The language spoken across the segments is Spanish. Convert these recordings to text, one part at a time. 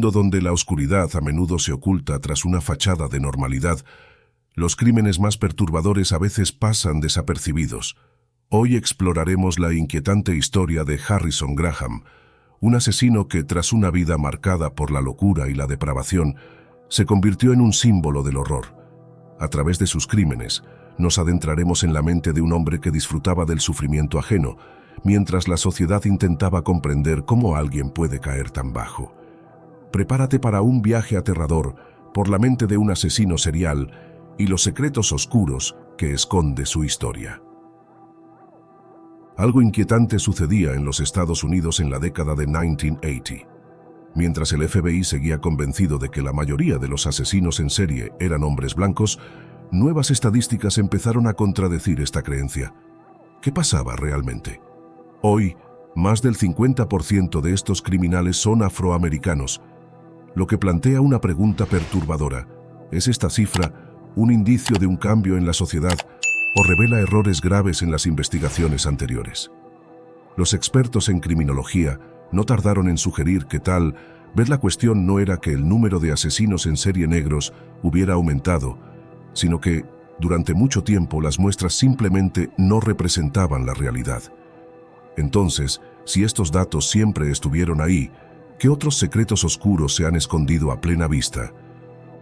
mundo donde la oscuridad a menudo se oculta tras una fachada de normalidad, los crímenes más perturbadores a veces pasan desapercibidos. Hoy exploraremos la inquietante historia de Harrison Graham, un asesino que, tras una vida marcada por la locura y la depravación, se convirtió en un símbolo del horror. A través de sus crímenes, nos adentraremos en la mente de un hombre que disfrutaba del sufrimiento ajeno, mientras la sociedad intentaba comprender cómo alguien puede caer tan bajo. Prepárate para un viaje aterrador por la mente de un asesino serial y los secretos oscuros que esconde su historia. Algo inquietante sucedía en los Estados Unidos en la década de 1980. Mientras el FBI seguía convencido de que la mayoría de los asesinos en serie eran hombres blancos, nuevas estadísticas empezaron a contradecir esta creencia. ¿Qué pasaba realmente? Hoy, más del 50% de estos criminales son afroamericanos, lo que plantea una pregunta perturbadora. ¿Es esta cifra un indicio de un cambio en la sociedad o revela errores graves en las investigaciones anteriores? Los expertos en criminología no tardaron en sugerir que tal vez la cuestión no era que el número de asesinos en serie negros hubiera aumentado, sino que, durante mucho tiempo, las muestras simplemente no representaban la realidad. Entonces, si estos datos siempre estuvieron ahí, ¿qué otros secretos oscuros se han escondido a plena vista?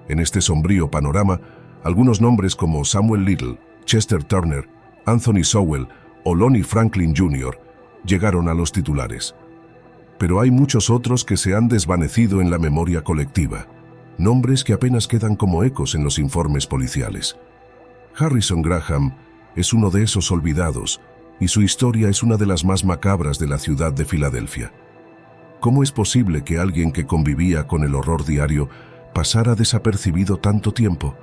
En este sombrío panorama, algunos nombres como Samuel Little, Chester Turner, Anthony Sowell o Lonnie Franklin Jr. llegaron a los titulares. Pero hay muchos otros que se han desvanecido en la memoria colectiva, nombres que apenas quedan como ecos en los informes policiales. Harrison Graham es uno de esos olvidados, y su historia es una de las más macabras de la ciudad de Filadelfia. ¿Cómo es posible que alguien que convivía con el horror diario pasara desapercibido tanto tiempo?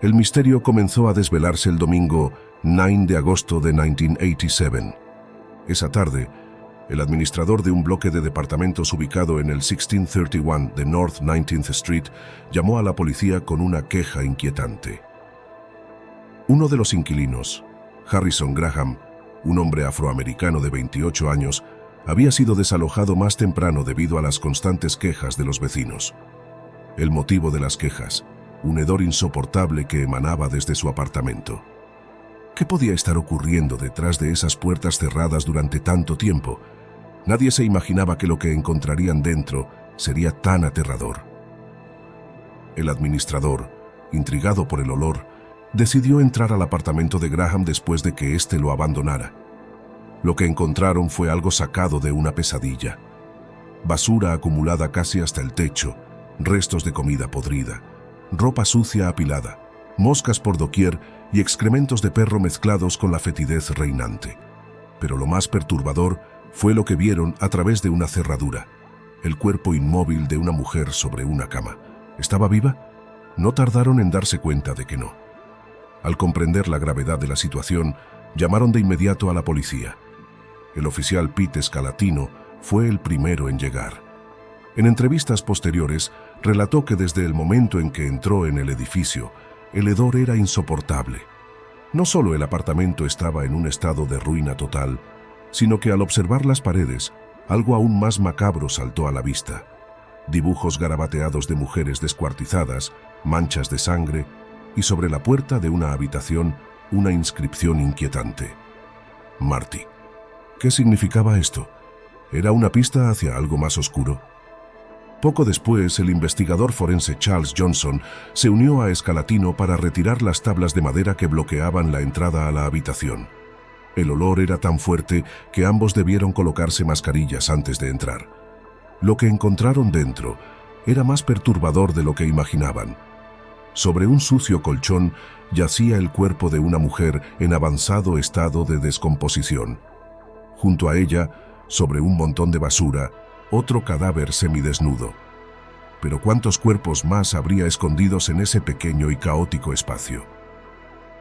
El misterio comenzó a desvelarse el domingo 9 de agosto de 1987. Esa tarde, el administrador de un bloque de departamentos ubicado en el 1631 de North 19th Street llamó a la policía con una queja inquietante. Uno de los inquilinos, Harrison Graham, un hombre afroamericano de 28 años, había sido desalojado más temprano debido a las constantes quejas de los vecinos. El motivo de las quejas: un hedor insoportable que emanaba desde su apartamento. ¿Qué podía estar ocurriendo detrás de esas puertas cerradas durante tanto tiempo? Nadie se imaginaba que lo que encontrarían dentro sería tan aterrador. El administrador, intrigado por el olor, decidió entrar al apartamento de Graham después de que éste lo abandonara. Lo que encontraron fue algo sacado de una pesadilla. Basura acumulada casi hasta el techo, restos de comida podrida, ropa sucia apilada, moscas por doquier y excrementos de perro mezclados con la fetidez reinante. Pero lo más perturbador fue lo que vieron a través de una cerradura: el cuerpo inmóvil de una mujer sobre una cama. ¿Estaba viva? No tardaron en darse cuenta de que no. Al comprender la gravedad de la situación, llamaron de inmediato a la policía. El oficial Pete Scalatino fue el primero en llegar. En entrevistas posteriores, relató que desde el momento en que entró en el edificio, el hedor era insoportable. No solo el apartamento estaba en un estado de ruina total, sino que al observar las paredes, algo aún más macabro saltó a la vista: dibujos garabateados de mujeres descuartizadas, manchas de sangre, y sobre la puerta de una habitación una inscripción inquietante: Marty. ¿Qué significaba esto? ¿Era una pista hacia algo más oscuro? Poco después, el investigador forense Charles Johnson se unió a Scalatino para retirar las tablas de madera que bloqueaban la entrada a la habitación. El olor era tan fuerte que ambos debieron colocarse mascarillas antes de entrar. Lo que encontraron dentro era más perturbador de lo que imaginaban. Sobre un sucio colchón yacía el cuerpo de una mujer en avanzado estado de descomposición. Junto a ella, sobre un montón de basura, otro cadáver semidesnudo. Pero ¿cuántos cuerpos más habría escondidos en ese pequeño y caótico espacio?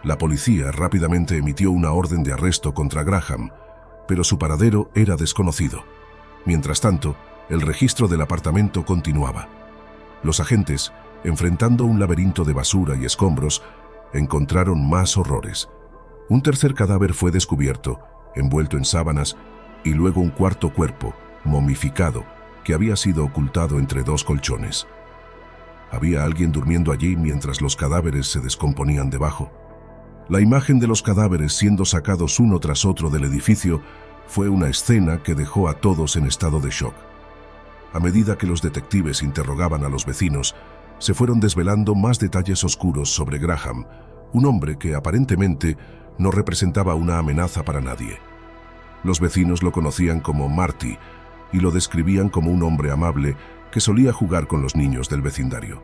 La policía rápidamente emitió una orden de arresto contra Graham, pero su paradero era desconocido. Mientras tanto, el registro del apartamento continuaba. Los agentes, enfrentando un laberinto de basura y escombros, encontraron más horrores. Un tercer cadáver fue descubierto, envuelto en sábanas, y luego un cuarto cuerpo, momificado, que había sido ocultado entre dos colchones. Había alguien durmiendo allí mientras los cadáveres se descomponían debajo. La imagen de los cadáveres siendo sacados uno tras otro del edificio fue una escena que dejó a todos en estado de shock. A medida que los detectives interrogaban a los vecinos, se fueron desvelando más detalles oscuros sobre Graham, un hombre que aparentemente no representaba una amenaza para nadie. Los vecinos lo conocían como Marty y lo describían como un hombre amable que solía jugar con los niños del vecindario.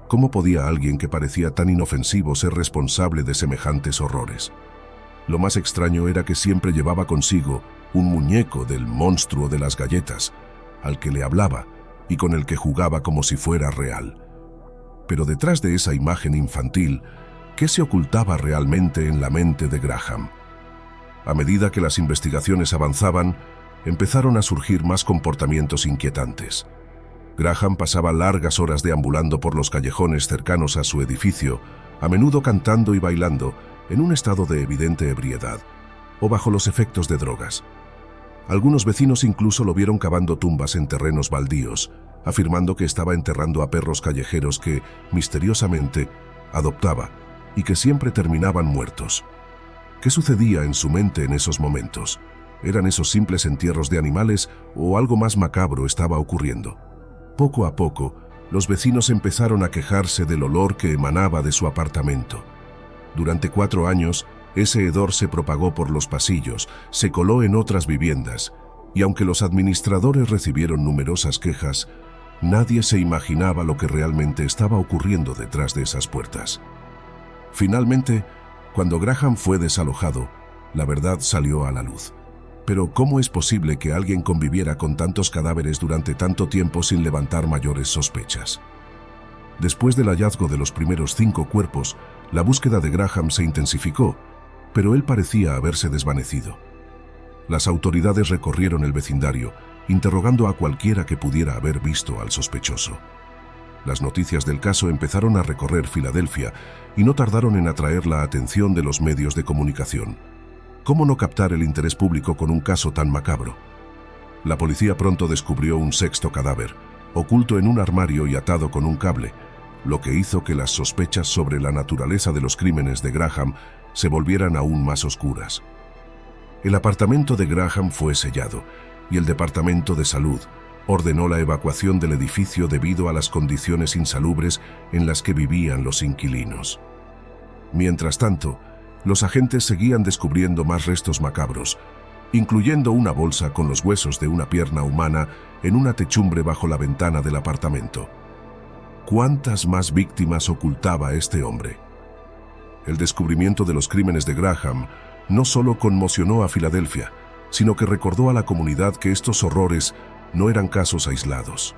¿Cómo podía alguien que parecía tan inofensivo ser responsable de semejantes horrores? Lo más extraño era que siempre llevaba consigo un muñeco del monstruo de las galletas, al que le hablaba y con el que jugaba como si fuera real. Pero detrás de esa imagen infantil, ¿qué se ocultaba realmente en la mente de Graham? A medida que las investigaciones avanzaban, empezaron a surgir más comportamientos inquietantes. Graham pasaba largas horas deambulando por los callejones cercanos a su edificio, a menudo cantando y bailando, en un estado de evidente ebriedad, o bajo los efectos de drogas. Algunos vecinos incluso lo vieron cavando tumbas en terrenos baldíos, afirmando que estaba enterrando a perros callejeros que, misteriosamente, adoptaba y que siempre terminaban muertos. ¿Qué sucedía en su mente en esos momentos? ¿Eran esos simples entierros de animales o algo más macabro estaba ocurriendo? Poco a poco, los vecinos empezaron a quejarse del olor que emanaba de su apartamento. Durante 4 años, ese hedor se propagó por los pasillos, se coló en otras viviendas, y aunque los administradores recibieron numerosas quejas, nadie se imaginaba lo que realmente estaba ocurriendo detrás de esas puertas. Finalmente, cuando Graham fue desalojado, la verdad salió a la luz. Pero ¿cómo es posible que alguien conviviera con tantos cadáveres durante tanto tiempo sin levantar mayores sospechas? Después del hallazgo de los primeros 5 cuerpos, la búsqueda de Graham se intensificó, pero él parecía haberse desvanecido. Las autoridades recorrieron el vecindario, interrogando a cualquiera que pudiera haber visto al sospechoso. Las noticias del caso empezaron a recorrer Filadelfia y no tardaron en atraer la atención de los medios de comunicación. ¿Cómo no captar el interés público con un caso tan macabro? La policía pronto descubrió un 6º cadáver, oculto en un armario y atado con un cable, lo que hizo que las sospechas sobre la naturaleza de los crímenes de Graham se volvieran aún más oscuras. El apartamento de Graham fue sellado y el Departamento de Salud ordenó la evacuación del edificio debido a las condiciones insalubres en las que vivían los inquilinos. Mientras tanto, los agentes seguían descubriendo más restos macabros, incluyendo una bolsa con los huesos de una pierna humana en una techumbre bajo la ventana del apartamento. ¿Cuántas más víctimas ocultaba este hombre? El descubrimiento de los crímenes de Graham no solo conmocionó a Filadelfia, sino que recordó a la comunidad que estos horrores no eran casos aislados.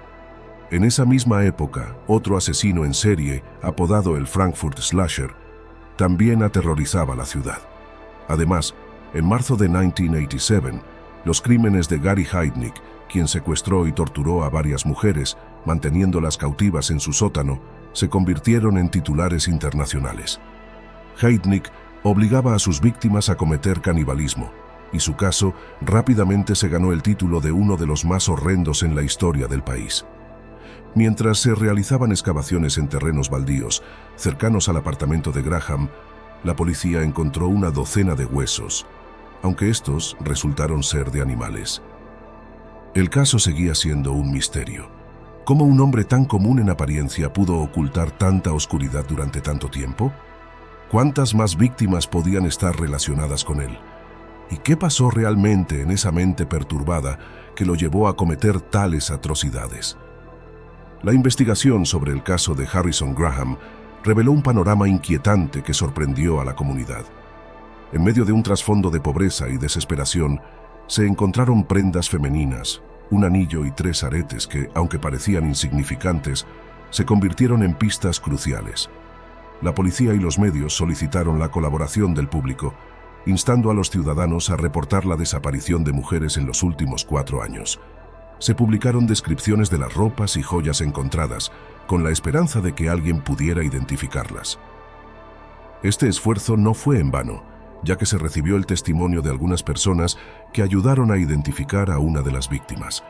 En esa misma época, otro asesino en serie, apodado el Frankfurt Slasher, también aterrorizaba la ciudad. Además, en marzo de 1987, los crímenes de Gary Heidnik, quien secuestró y torturó a varias mujeres, manteniéndolas cautivas en su sótano, se convirtieron en titulares internacionales. Heidnik obligaba a sus víctimas a cometer canibalismo, y su caso rápidamente se ganó el título de uno de los más horrendos en la historia del país. Mientras se realizaban excavaciones en terrenos baldíos, cercanos al apartamento de Graham, la policía encontró una docena de huesos, aunque estos resultaron ser de animales. El caso seguía siendo un misterio. ¿Cómo un hombre tan común en apariencia pudo ocultar tanta oscuridad durante tanto tiempo? ¿Cuántas más víctimas podían estar relacionadas con él? ¿Y qué pasó realmente en esa mente perturbada que lo llevó a cometer tales atrocidades? La investigación sobre el caso de Harrison Graham reveló un panorama inquietante que sorprendió a la comunidad. En medio de un trasfondo de pobreza y desesperación, se encontraron prendas femeninas, un anillo y 3 aretes que, aunque parecían insignificantes, se convirtieron en pistas cruciales. La policía y los medios solicitaron la colaboración del público, instando a los ciudadanos a reportar la desaparición de mujeres en los últimos 4 años. Se publicaron descripciones de las ropas y joyas encontradas, con la esperanza de que alguien pudiera identificarlas. Este esfuerzo no fue en vano, ya que se recibió el testimonio de algunas personas que ayudaron a identificar a una de las víctimas.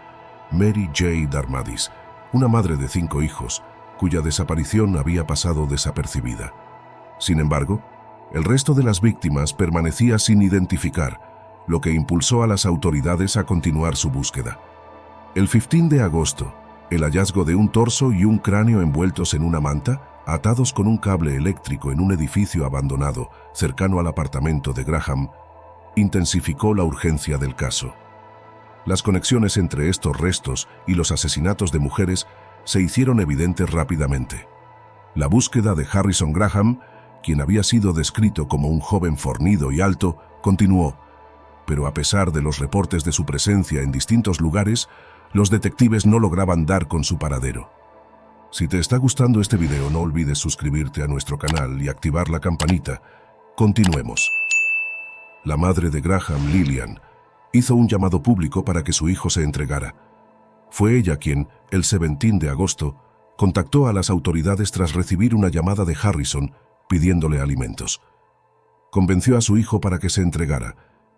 Mary J. Darmadis, una madre de 5 hijos, cuya desaparición había pasado desapercibida. Sin embargo, el resto de las víctimas permanecía sin identificar, lo que impulsó a las autoridades a continuar su búsqueda. El 15 de agosto, el hallazgo de un torso y un cráneo envueltos en una manta, atados con un cable eléctrico en un edificio abandonado cercano al apartamento de Graham, intensificó la urgencia del caso. Las conexiones entre estos restos y los asesinatos de mujeres se hicieron evidentes rápidamente. La búsqueda de Harrison Graham, quien había sido descrito como un joven fornido y alto, continuó, pero a pesar de los reportes de su presencia en distintos lugares, los detectives no lograban dar con su paradero. Si te está gustando este video, no olvides suscribirte a nuestro canal y activar la campanita. Continuemos. La madre de Graham, Lillian, hizo un llamado público para que su hijo se entregara. Fue ella quien, el 17 de agosto, contactó a las autoridades tras recibir una llamada de Harrison pidiéndole alimentos. Convenció a su hijo para que se entregara,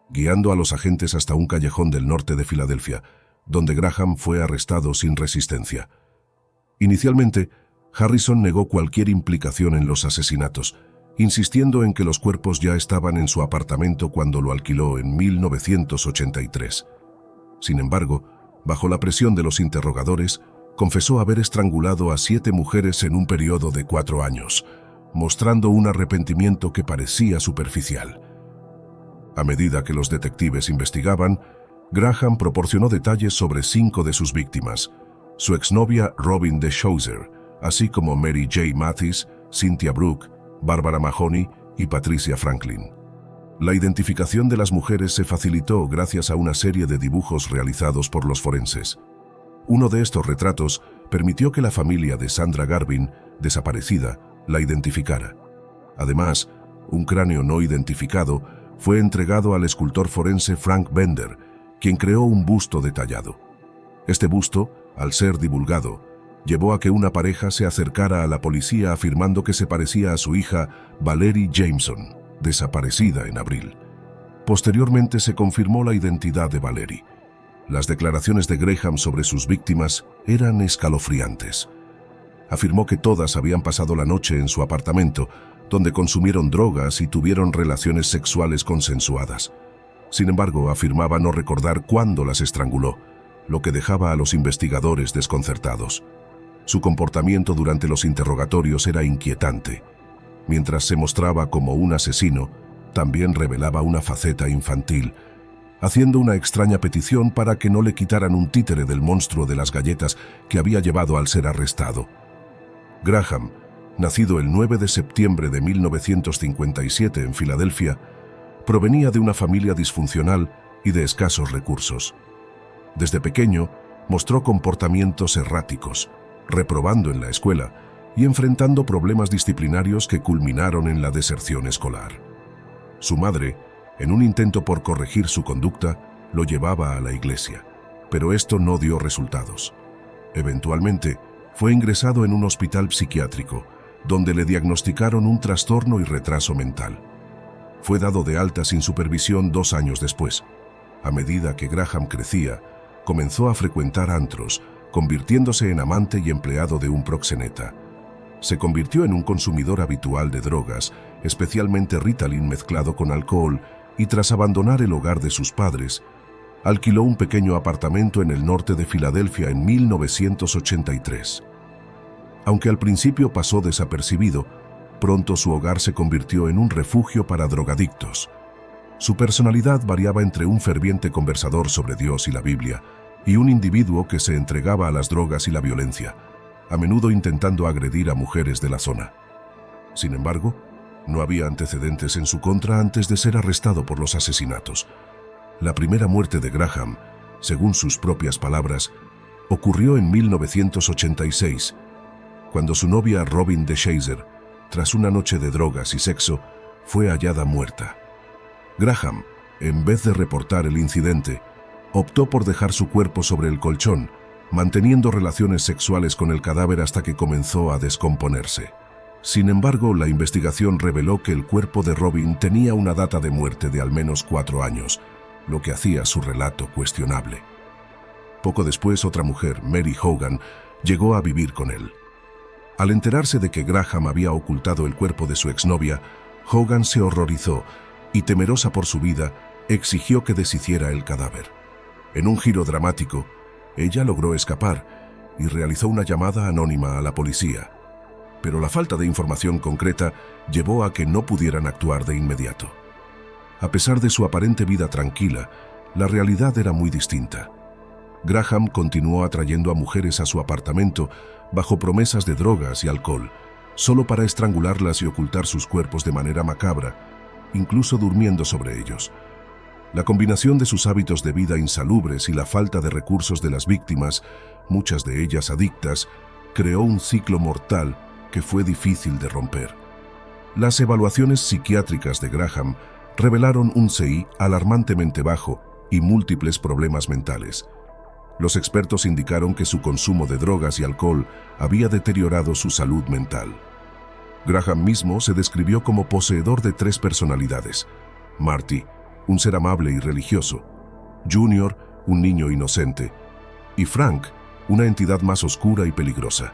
guiando a los agentes hasta un callejón del norte de Filadelfia, donde Graham fue arrestado sin resistencia. Inicialmente, Harrison negó cualquier implicación en los asesinatos, insistiendo en que los cuerpos ya estaban en su apartamento cuando lo alquiló en 1983. Sin embargo, bajo la presión de los interrogadores, confesó haber estrangulado a 7 mujeres en un periodo de 4 años, mostrando un arrepentimiento que parecía superficial. A medida que los detectives investigaban, Graham proporcionó detalles sobre 5 de sus víctimas: su exnovia Robin DeShauser, así como Mary J. Mathis, Cynthia Brooke, Barbara Mahoney y Patricia Franklin. La identificación de las mujeres se facilitó gracias a una serie de dibujos realizados por los forenses. Uno de estos retratos permitió que la familia de Sandra Garvin, desaparecida, la identificara. Además, un cráneo no identificado fue entregado al escultor forense Frank Bender, quien creó un busto detallado. Este busto, al ser divulgado, llevó a que una pareja se acercara a la policía afirmando que se parecía a su hija Valerie Jameson, desaparecida en abril. Posteriormente se confirmó la identidad de Valerie. Las declaraciones de Graham sobre sus víctimas eran escalofriantes. Afirmó que todas habían pasado la noche en su apartamento, donde consumieron drogas y tuvieron relaciones sexuales consensuadas. Sin embargo, afirmaba no recordar cuándo las estranguló, lo que dejaba a los investigadores desconcertados. Su comportamiento durante los interrogatorios era inquietante. Mientras se mostraba como un asesino, también revelaba una faceta infantil, haciendo una extraña petición para que no le quitaran un títere del monstruo de las galletas que había llevado al ser arrestado. Graham, nacido el 9 de septiembre de 1957 en Filadelfia, provenía de una familia disfuncional y de escasos recursos. Desde pequeño, mostró comportamientos erráticos, reprobando en la escuela y enfrentando problemas disciplinarios que culminaron en la deserción escolar. Su madre, en un intento por corregir su conducta, lo llevaba a la iglesia, pero esto no dio resultados. Eventualmente, fue ingresado en un hospital psiquiátrico, donde le diagnosticaron un trastorno y retraso mental. Fue dado de alta sin supervisión 2 años después. A medida que Graham crecía, comenzó a frecuentar antros, convirtiéndose en amante y empleado de un proxeneta. Se convirtió en un consumidor habitual de drogas, especialmente Ritalin mezclado con alcohol, y tras abandonar el hogar de sus padres, alquiló un pequeño apartamento en el norte de Filadelfia en 1983. Aunque al principio pasó desapercibido, pronto su hogar se convirtió en un refugio para drogadictos. Su personalidad variaba entre un ferviente conversador sobre Dios y la Biblia y un individuo que se entregaba a las drogas y la violencia, a menudo intentando agredir a mujeres de la zona. Sin embargo, no había antecedentes en su contra antes de ser arrestado por los asesinatos. La primera muerte de Graham, según sus propias palabras, ocurrió en 1986, cuando su novia Robin DeShauser, tras una noche de drogas y sexo, fue hallada muerta. Graham, en vez de reportar el incidente, optó por dejar su cuerpo sobre el colchón, manteniendo relaciones sexuales con el cadáver hasta que comenzó a descomponerse. Sin embargo, la investigación reveló que el cuerpo de Robin tenía una data de muerte de al menos 4 años, lo que hacía su relato cuestionable. Poco después, otra mujer, Mary Hogan, llegó a vivir con él. Al enterarse de que Graham había ocultado el cuerpo de su exnovia, Hogan se horrorizó y, temerosa por su vida, exigió que deshiciera el cadáver. En un giro dramático, ella logró escapar y realizó una llamada anónima a la policía. Pero la falta de información concreta llevó a que no pudieran actuar de inmediato. A pesar de su aparente vida tranquila, la realidad era muy distinta. Graham continuó atrayendo a mujeres a su apartamento bajo promesas de drogas y alcohol, solo para estrangularlas y ocultar sus cuerpos de manera macabra, incluso durmiendo sobre ellos. La combinación de sus hábitos de vida insalubres y la falta de recursos de las víctimas, muchas de ellas adictas, creó un ciclo mortal que fue difícil de romper. Las evaluaciones psiquiátricas de Graham revelaron un CI alarmantemente bajo y múltiples problemas mentales. Los expertos indicaron que su consumo de drogas y alcohol había deteriorado su salud mental. Graham mismo se describió como poseedor de 3 personalidades: Marty, un ser amable y religioso; Junior, un niño inocente; y Frank, una entidad más oscura y peligrosa.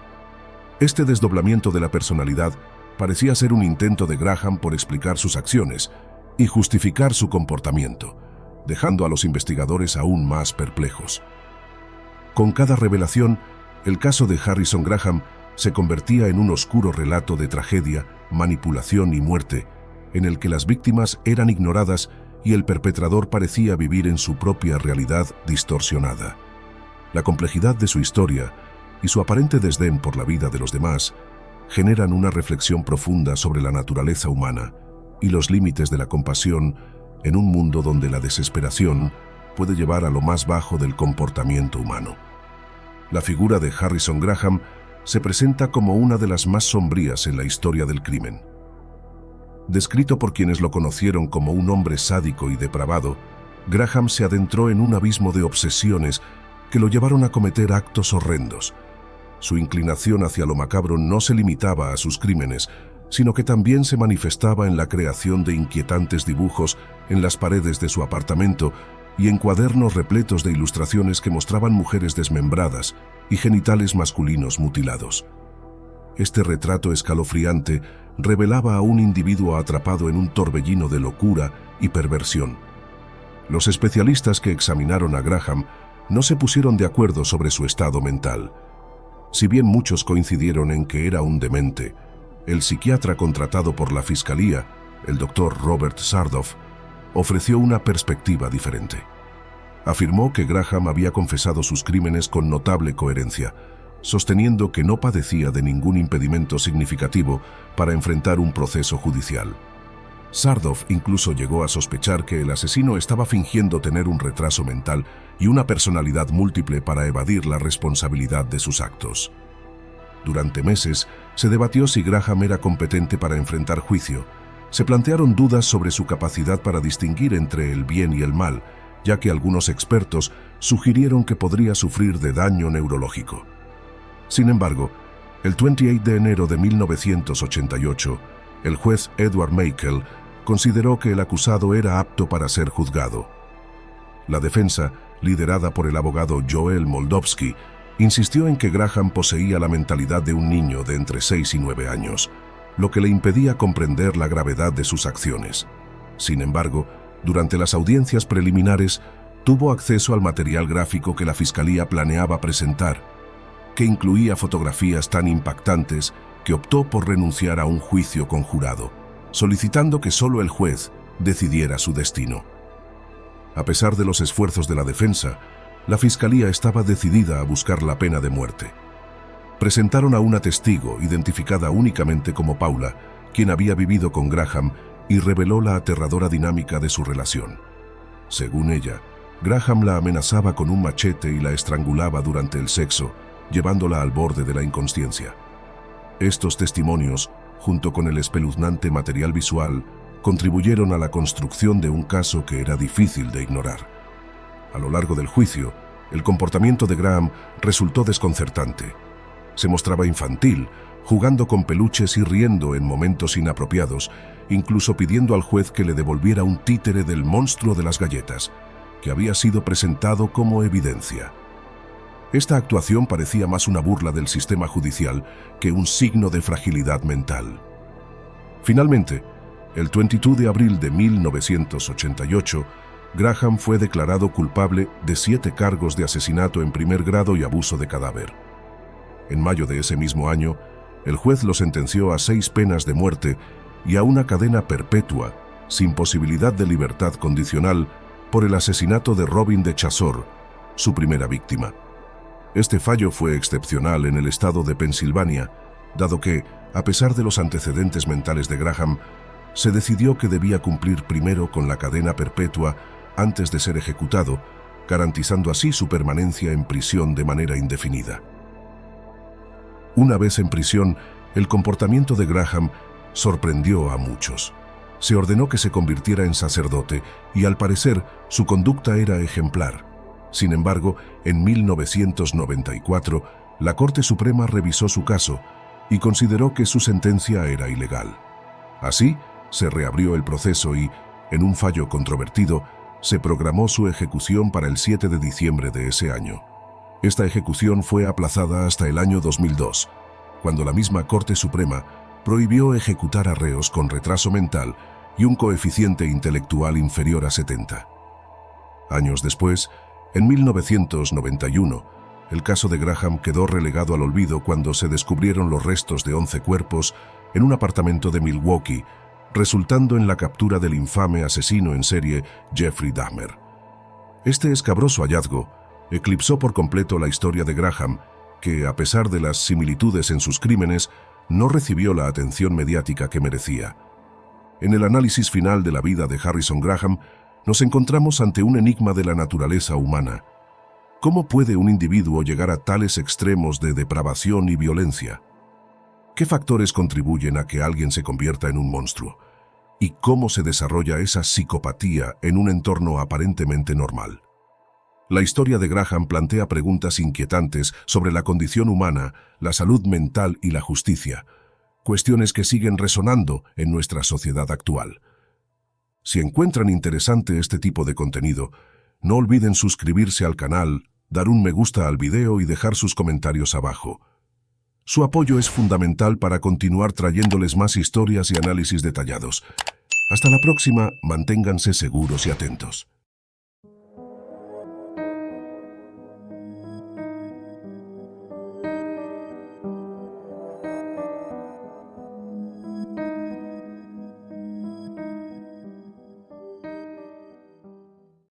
Este desdoblamiento de la personalidad parecía ser un intento de Graham por explicar sus acciones y justificar su comportamiento, dejando a los investigadores aún más perplejos. Con cada revelación, el caso de Harrison Graham se convertía en un oscuro relato de tragedia, manipulación y muerte, en el que las víctimas eran ignoradas y el perpetrador parecía vivir en su propia realidad distorsionada. La complejidad de su historia y su aparente desdén por la vida de los demás generan una reflexión profunda sobre la naturaleza humana y los límites de la compasión en un mundo donde la desesperación puede llevar a lo más bajo del comportamiento humano. La figura de Harrison Graham se presenta como una de las más sombrías en la historia del crimen. Descrito por quienes lo conocieron como un hombre sádico y depravado, Graham se adentró en un abismo de obsesiones que lo llevaron a cometer actos horrendos. Su inclinación hacia lo macabro no se limitaba a sus crímenes, sino que también se manifestaba en la creación de inquietantes dibujos en las paredes de su apartamento y en cuadernos repletos de ilustraciones que mostraban mujeres desmembradas y genitales masculinos mutilados. Este retrato escalofriante revelaba a un individuo atrapado en un torbellino de locura y perversión. Los especialistas que examinaron a Graham no se pusieron de acuerdo sobre su estado mental. Si bien muchos coincidieron en que era un demente, el psiquiatra contratado por la fiscalía, el Dr. Robert Sardoff, ofreció una perspectiva diferente. Afirmó que Graham había confesado sus crímenes con notable coherencia, sosteniendo que no padecía de ningún impedimento significativo para enfrentar un proceso judicial. Sardoff incluso llegó a sospechar que el asesino estaba fingiendo tener un retraso mental y una personalidad múltiple para evadir la responsabilidad de sus actos. Durante meses, se debatió si Graham era competente para enfrentar juicio. Se plantearon dudas sobre su capacidad para distinguir entre el bien y el mal, ya que algunos expertos sugirieron que podría sufrir de daño neurológico. Sin embargo, el 28 de enero de 1988, el juez Edward Makel consideró que el acusado era apto para ser juzgado. La defensa, liderada por el abogado Joel Moldovsky, insistió en que Graham poseía la mentalidad de un niño de entre 6 y 9 años, lo que le impedía comprender la gravedad de sus acciones. Sin embargo, durante las audiencias preliminares, tuvo acceso al material gráfico que la fiscalía planeaba presentar, que incluía fotografías tan impactantes que optó por renunciar a un juicio con jurado, solicitando que solo el juez decidiera su destino. A pesar de los esfuerzos de la defensa, la fiscalía estaba decidida a buscar la pena de muerte. Presentaron a una testigo, identificada únicamente como Paula, quien había vivido con Graham y reveló la aterradora dinámica de su relación. Según ella, Graham la amenazaba con un machete y la estrangulaba durante el sexo, llevándola al borde de la inconsciencia. Estos testimonios, junto con el espeluznante material visual, contribuyeron a la construcción de un caso que era difícil de ignorar. A lo largo del juicio, el comportamiento de Graham resultó desconcertante. Se mostraba infantil, jugando con peluches y riendo en momentos inapropiados, incluso pidiendo al juez que le devolviera un títere del monstruo de las galletas, que había sido presentado como evidencia. Esta actuación parecía más una burla del sistema judicial que un signo de fragilidad mental. Finalmente, el 22 de abril de 1988, Graham fue declarado culpable de 7 cargos de asesinato en primer grado y abuso de cadáver. En mayo de ese mismo año, el juez lo sentenció a 6 penas de muerte y a una cadena perpetua, sin posibilidad de libertad condicional, por el asesinato de Robin de Chazor, su primera víctima. Este fallo fue excepcional en el estado de Pensilvania, dado que, a pesar de los antecedentes mentales de Graham, se decidió que debía cumplir primero con la cadena perpetua antes de ser ejecutado, garantizando así su permanencia en prisión de manera indefinida. Una vez en prisión, el comportamiento de Graham sorprendió a muchos. Se ordenó que se convirtiera en sacerdote y, al parecer, su conducta era ejemplar. Sin embargo, en 1994, la Corte Suprema revisó su caso y consideró que su sentencia era ilegal. Así, se reabrió el proceso y, en un fallo controvertido, se programó su ejecución para el 7 de diciembre de ese año. Esta ejecución fue aplazada hasta el año 2002, cuando la misma Corte Suprema prohibió ejecutar a reos con retraso mental y un coeficiente intelectual inferior a 70. Años después, en 1991, el caso de Graham quedó relegado al olvido cuando se descubrieron los restos de 11 cuerpos en un apartamento de Milwaukee, resultando en la captura del infame asesino en serie Jeffrey Dahmer. Este escabroso hallazgo eclipsó por completo la historia de Graham, que, a pesar de las similitudes en sus crímenes, no recibió la atención mediática que merecía. En el análisis final de la vida de Harrison Graham, nos encontramos ante un enigma de la naturaleza humana. ¿Cómo puede un individuo llegar a tales extremos de depravación y violencia? ¿Qué factores contribuyen a que alguien se convierta en un monstruo? ¿Y cómo se desarrolla esa psicopatía en un entorno aparentemente normal? La historia de Graham plantea preguntas inquietantes sobre la condición humana, la salud mental y la justicia, cuestiones que siguen resonando en nuestra sociedad actual. Si encuentran interesante este tipo de contenido, no olviden suscribirse al canal, dar un me gusta al video y dejar sus comentarios abajo. Su apoyo es fundamental para continuar trayéndoles más historias y análisis detallados. Hasta la próxima, manténganse seguros y atentos.